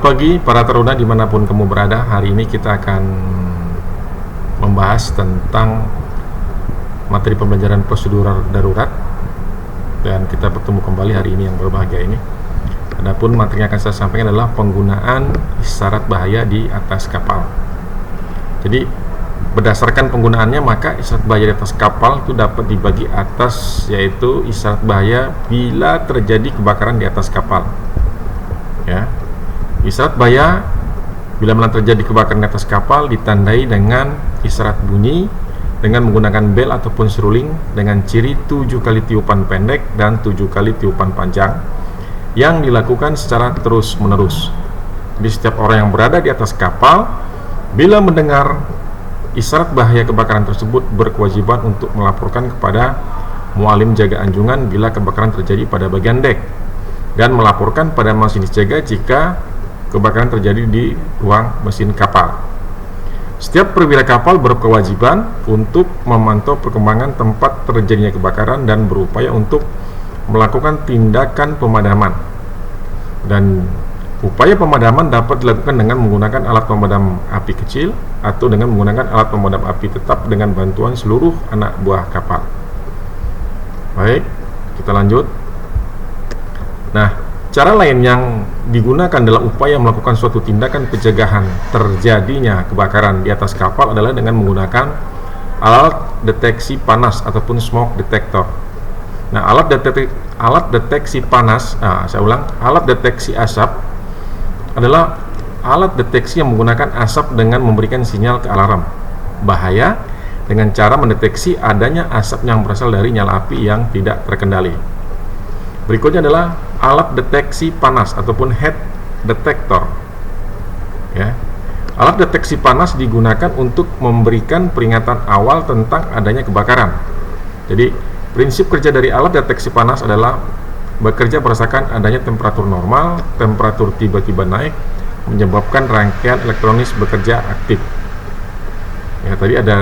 Pagi para taruna dimanapun kamu berada, hari ini kita akan membahas tentang materi pembelajaran prosedural darurat, dan kita bertemu kembali hari ini yang berbahagia ini. Adapun materi yang akan saya sampaikan adalah penggunaan isyarat bahaya di atas kapal. Jadi berdasarkan penggunaannya, maka isyarat bahaya di atas kapal itu dapat dibagi atas, yaitu isyarat bahaya bila terjadi kebakaran di atas kapal, ya. Isyarat bahaya bila mana terjadi kebakaran di atas kapal ditandai dengan isyarat bunyi dengan menggunakan bel ataupun seruling dengan ciri 7 kali tiupan pendek dan 7 kali tiupan panjang yang dilakukan secara terus-menerus. Jadi setiap orang yang berada di atas kapal bila mendengar isyarat bahaya kebakaran tersebut berkewajiban untuk melaporkan kepada mualim jaga anjungan bila kebakaran terjadi pada bagian dek, dan melaporkan pada masinis jaga jika kebakaran terjadi di ruang mesin kapal. Setiap perwira kapal berkewajiban untuk memantau perkembangan tempat terjadinya kebakaran dan berupaya untuk melakukan tindakan pemadaman. Dan upaya pemadaman dapat dilakukan dengan menggunakan alat pemadam api kecil atau dengan menggunakan alat pemadam api tetap dengan bantuan seluruh anak buah kapal. Baik, kita lanjut. Nah, cara lain yang digunakan dalam upaya melakukan suatu tindakan pencegahan terjadinya kebakaran di atas kapal adalah dengan menggunakan alat deteksi panas ataupun smoke detector. Nah, alat deteksi panas, alat deteksi asap adalah alat deteksi yang menggunakan asap dengan memberikan sinyal ke alarm bahaya dengan cara mendeteksi adanya asap yang berasal dari nyala api yang tidak terkendali. Berikutnya adalah alat deteksi panas ataupun heat detector. Ya. Alat deteksi panas digunakan untuk memberikan peringatan awal tentang adanya kebakaran. Jadi, prinsip kerja dari alat deteksi panas adalah bekerja berdasarkan adanya temperatur normal, temperatur tiba-tiba naik, menyebabkan rangkaian elektronis bekerja aktif. Ya, tadi ada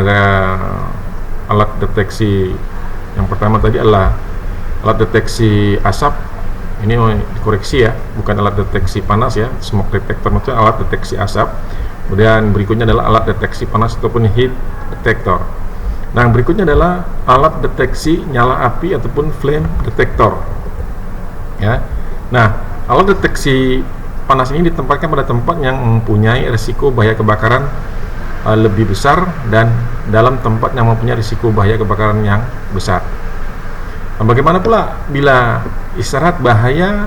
alat deteksi yang pertama tadi adalah alat deteksi asap. Ini dikoreksi ya, bukan alat deteksi panas ya, smoke detector itu alat deteksi asap. Kemudian berikutnya adalah alat deteksi panas ataupun heat detector. Nah, berikutnya adalah alat deteksi nyala api ataupun flame detector. Ya. Nah, alat deteksi panas ini ditempatkan pada tempat yang mempunyai risiko bahaya kebakaran lebih besar dan dalam tempat yang mempunyai risiko bahaya kebakaran yang besar. Nah, bagaimana pula bila isyarat bahaya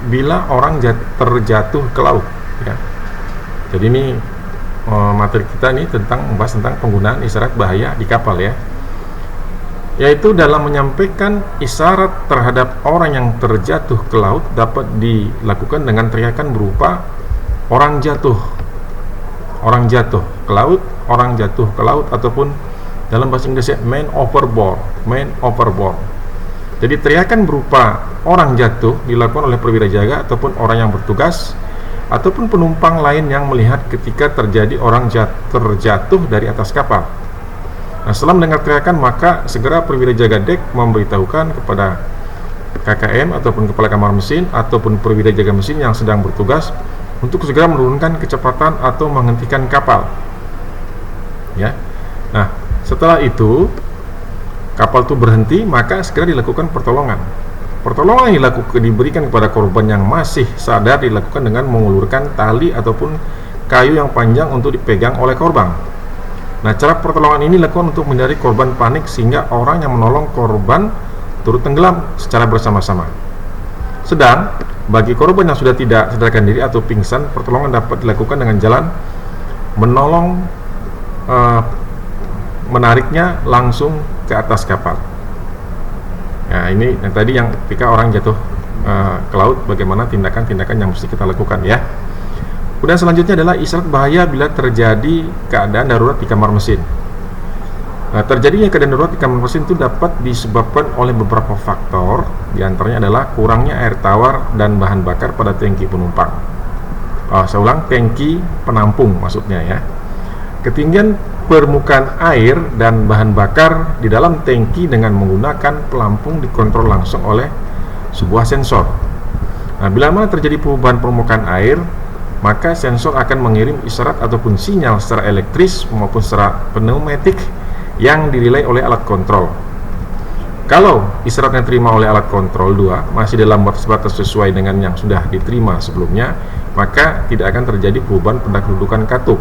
bila orang terjatuh ke laut, ya. Jadi ini materi kita ini membahas tentang penggunaan isyarat bahaya di kapal, ya, yaitu dalam menyampaikan isyarat terhadap orang yang terjatuh ke laut dapat dilakukan dengan teriakan berupa orang jatuh ke laut, orang jatuh ke laut, ataupun dalam bahasa Inggrisnya man overboard. Jadi teriakan berupa orang jatuh dilakukan oleh perwira jaga ataupun orang yang bertugas ataupun penumpang lain yang melihat ketika terjadi orang terjatuh dari atas kapal. Nah, setelah mendengar teriakan, maka segera perwira jaga dek memberitahukan kepada KKM ataupun kepala kamar mesin ataupun perwira jaga mesin yang sedang bertugas untuk segera menurunkan kecepatan atau menghentikan kapal. Ya. Nah, setelah itu kapal itu berhenti, maka segera dilakukan pertolongan. Pertolongan yang diberikan kepada korban yang masih sadar dilakukan dengan mengulurkan tali ataupun kayu yang panjang untuk dipegang oleh korban. Nah, cara pertolongan ini dilakukan untuk menghindari korban panik sehingga orang yang menolong korban turut tenggelam secara bersama-sama. Sedang bagi korban yang sudah tidak sadarkan diri atau pingsan, pertolongan dapat dilakukan dengan jalan menolong menariknya langsung ke atas kapal. Nah, ini yang tadi yang ketika orang jatuh ke laut, bagaimana tindakan-tindakan yang mesti kita lakukan, ya. Kemudian selanjutnya adalah isyarat bahaya bila terjadi keadaan darurat di kamar mesin. Nah, terjadinya keadaan darurat di kamar mesin itu dapat disebabkan oleh beberapa faktor, diantaranya adalah kurangnya air tawar dan bahan bakar pada tangki penumpang. Saya ulang, tangki penampung maksudnya, ya. Ketinggian permukaan air dan bahan bakar di dalam tangki dengan menggunakan pelampung dikontrol langsung oleh sebuah sensor. Nah, bila mana terjadi perubahan permukaan air, maka sensor akan mengirim isyarat ataupun sinyal secara elektris maupun secara pneumatik yang dinilai oleh alat kontrol. Kalau isyarat yang diterima oleh alat kontrol 2 masih dalam batas-batas sesuai dengan yang sudah diterima sebelumnya, maka tidak akan terjadi perubahan pada kedudukan katup,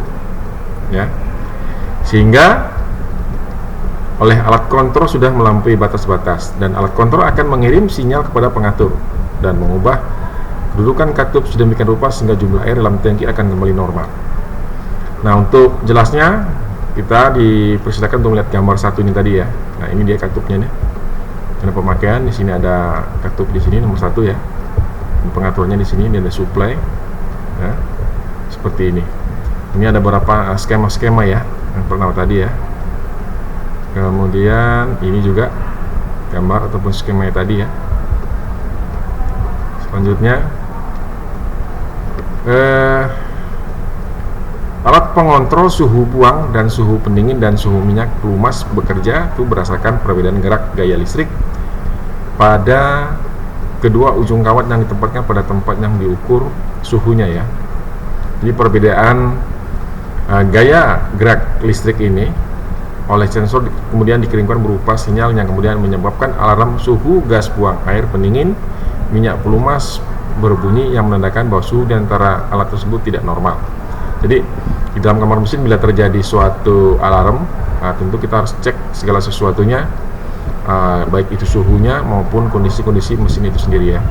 ya. Sehingga oleh alat kontrol sudah melampaui batas-batas, dan alat kontrol akan mengirim sinyal kepada pengatur dan mengubah kedudukan katup sedemikian rupa sehingga jumlah air dalam tangki akan kembali normal. Nah, untuk jelasnya kita dipersilakan untuk melihat gambar satu ini tadi ya. Nah, ini dia katupnya nih. Ada pemakaian di sini, ada katup di sini nomor 1 ya. Pengaturnya di sini, ini ada supply. Ya, seperti ini. Ini ada beberapa skema-skema ya yang pertama tadi ya. Kemudian ini juga gambar ataupun skema tadi ya. Selanjutnya alat pengontrol suhu buang dan suhu pendingin dan suhu minyak pelumas bekerja itu berdasarkan perbedaan gerak gaya listrik pada kedua ujung kawat yang ditempatkan pada tempat yang diukur suhunya ya. Jadi perbedaan gaya gerak listrik ini oleh sensor kemudian dikirimkan berupa sinyal yang kemudian menyebabkan alarm suhu gas buang air pendingin minyak pelumas berbunyi yang menandakan bahwa suhu di antara alat tersebut tidak normal. Jadi di dalam kamar mesin bila terjadi suatu alarm, tentu kita harus cek segala sesuatunya, baik itu suhunya maupun kondisi-kondisi mesin itu sendiri ya.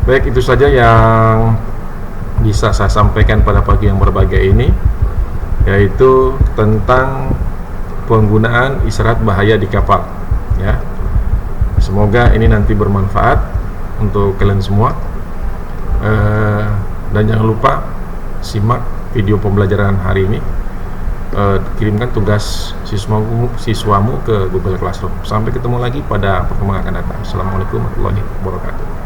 Baik, itu saja yang bisa saya sampaikan pada pagi yang berbahagia ini, yaitu tentang penggunaan isyarat bahaya di kapal ya. Semoga ini nanti bermanfaat untuk kalian semua, dan jangan lupa simak video pembelajaran hari ini, kirimkan tugas siswamu ke Google Classroom. Sampai ketemu lagi pada pertemuan akan datang. Assalamualaikum warahmatullahi wabarakatuh.